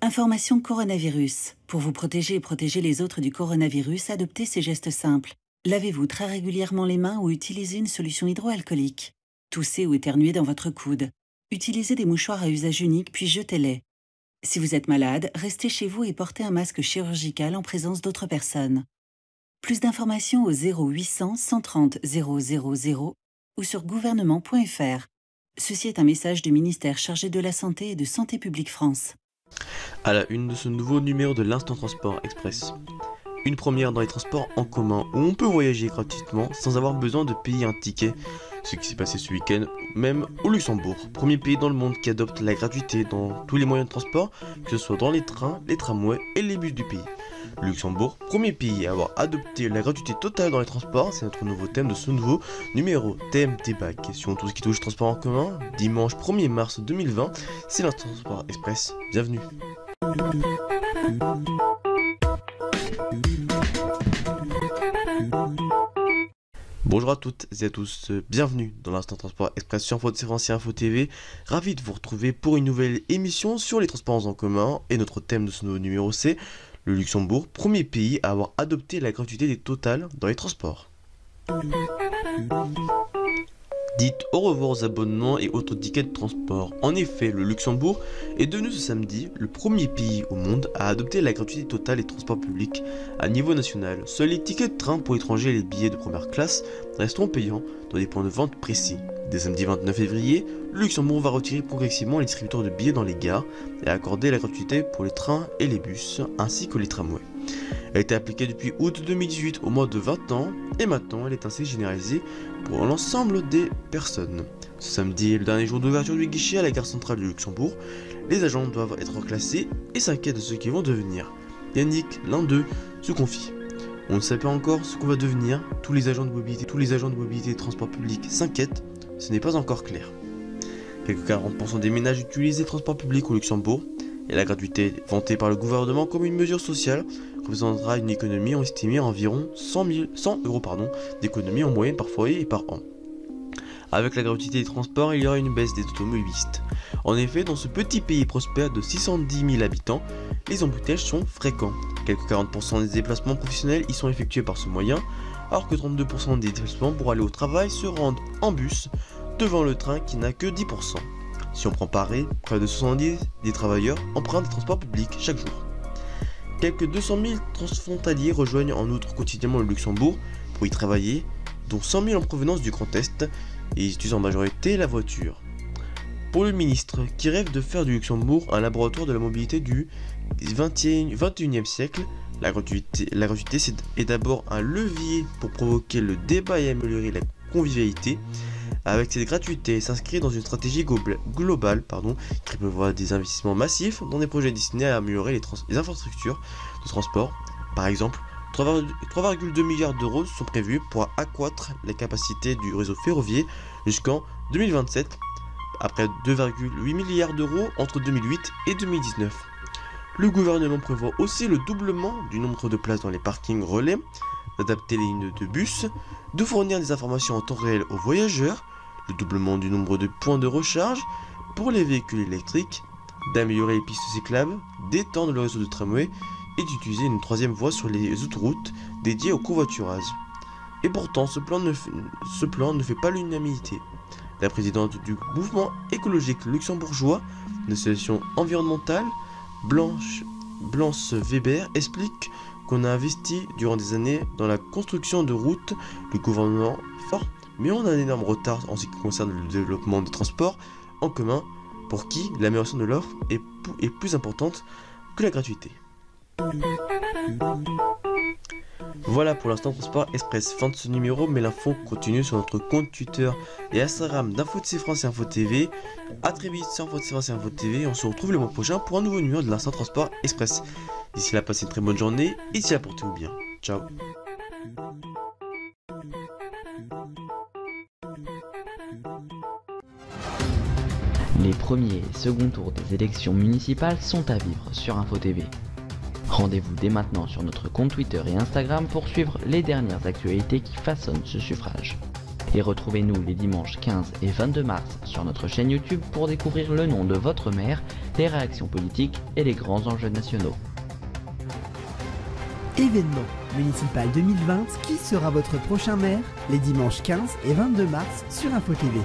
Information coronavirus. Pour vous protéger et protéger les autres du coronavirus, adoptez ces gestes simples. Lavez-vous très régulièrement les mains ou utilisez une solution hydroalcoolique. Toussez ou éternuez dans votre coude. Utilisez des mouchoirs à usage unique puis jetez-les. Si vous êtes malade, restez chez vous et portez un masque chirurgical en présence d'autres personnes. Plus d'informations au 0800 130 000 ou sur gouvernement.fr. Ceci est un message du ministère chargé de la Santé et de Santé publique France. À la une de ce nouveau numéro de l'Instant Transport Express. Une première dans les transports en commun où on peut voyager gratuitement sans avoir besoin de payer un ticket. Ce qui s'est passé ce week-end, même au Luxembourg. Premier pays dans le monde qui adopte la gratuité dans tous les moyens de transport, que ce soit dans les trains, les tramways et les bus du pays. Le Luxembourg, premier pays à avoir adopté la gratuité totale dans les transports, c'est notre nouveau thème de ce nouveau numéro. Thème, débat, question, tout ce qui touche transport en commun. Dimanche 1er mars 2020, c'est l'Instant Transport Express. Bienvenue. Bonjour à toutes et à tous, bienvenue dans l'Instant Transport Express sur Info TV. Ravi de vous retrouver pour une nouvelle émission sur les transports en commun. Et notre thème de ce nouveau numéro, c'est le Luxembourg, premier pays à avoir adopté la gratuité totale dans les transports. Dites au revoir aux abonnements et autres tickets de transport. En effet, le Luxembourg est devenu ce samedi le premier pays au monde à adopter la gratuité totale des transports publics à niveau national. Seuls les tickets de train pour étrangers et les billets de première classe resteront payants dans des points de vente précis. Dès samedi 29 février, le Luxembourg va retirer progressivement les distributeurs de billets dans les gares et accorder la gratuité pour les trains et les bus, ainsi que les tramways. Elle a été appliquée depuis août 2018 au moins de 20 ans et maintenant elle est ainsi généralisée pour l'ensemble des personnes. Ce samedi est le dernier jour d'ouverture du guichet à la gare centrale du Luxembourg. Les agents doivent être reclassés et s'inquiètent de ce qu'ils vont devenir. Yannick, l'un d'eux, se confie. On ne sait pas encore ce qu'on va devenir, tous les agents de mobilité et transport public s'inquiètent, ce n'est pas encore clair. Quelques 40% des ménages utilisent les transports publics au Luxembourg et la gratuité vantée par le gouvernement comme une mesure sociale représentera une économie estimée à environ 100 euros d'économie en moyenne par foyer et par an. Avec la gratuité des transports, il y aura une baisse des automobilistes. En effet, dans ce petit pays prospère de 610 000 habitants, les embouteillages sont fréquents. Quelques 40% des déplacements professionnels y sont effectués par ce moyen, alors que 32% des déplacements pour aller au travail se rendent en bus, devant le train qui n'a que 10%. Si on prend Paris, près de 70 des travailleurs empruntent des transports publics chaque jour. Quelques 200 000 transfrontaliers rejoignent en outre quotidiennement le Luxembourg pour y travailler, dont 100 000 en provenance du Grand Est, et ils utilisent en majorité la voiture. Pour le ministre, qui rêve de faire du Luxembourg un laboratoire de la mobilité du 21e siècle, la gratuité est d'abord un levier pour provoquer le débat et améliorer la convivialité. Avec cette gratuité, s'inscrit dans une stratégie globale qui prévoit des investissements massifs dans des projets destinés à améliorer les infrastructures de transport. Par exemple, 3,2 milliards d'euros sont prévus pour accroître les capacités du réseau ferroviaire jusqu'en 2027, après 2,8 milliards d'euros entre 2008 et 2019. Le gouvernement prévoit aussi le doublement du nombre de places dans les parkings relais, d'adapter les lignes de bus, de fournir des informations en temps réel aux voyageurs, le doublement du nombre de points de recharge pour les véhicules électriques, d'améliorer les pistes cyclables, d'étendre le réseau de tramway et d'utiliser une troisième voie sur les autoroutes dédiées au covoiturage. Et pourtant, ce plan ne fait pas l'unanimité. La présidente du mouvement écologique luxembourgeois, l'association environnementale, Blanche Weber, explique qu'on a investi durant des années dans la construction de routes, le gouvernement fort, mais on a un énorme retard en ce qui concerne le développement des transports en commun, pour qui l'amélioration de l'offre est plus importante que la gratuité. Voilà pour l'instant Transport Express, fin de ce numéro, mais l'info continue sur notre compte Twitter et Instagram d'Info France et Info TV. A très vite sur Info France et Info TV, on se retrouve le mois prochain pour un nouveau numéro de l'Instant Transport Express. D'ici là, passez une très bonne journée et d'ici là, portez-vous bien. Ciao. Les premiers et second tours des élections municipales sont à vivre sur Info TV. Rendez-vous dès maintenant sur notre compte Twitter et Instagram pour suivre les dernières actualités qui façonnent ce suffrage. Et retrouvez-nous les dimanches 15 et 22 mars sur notre chaîne YouTube pour découvrir le nom de votre maire, les réactions politiques et les grands enjeux nationaux. Événement municipal 2020, qui sera votre prochain maire? Les dimanches 15 et 22 mars sur Info TV.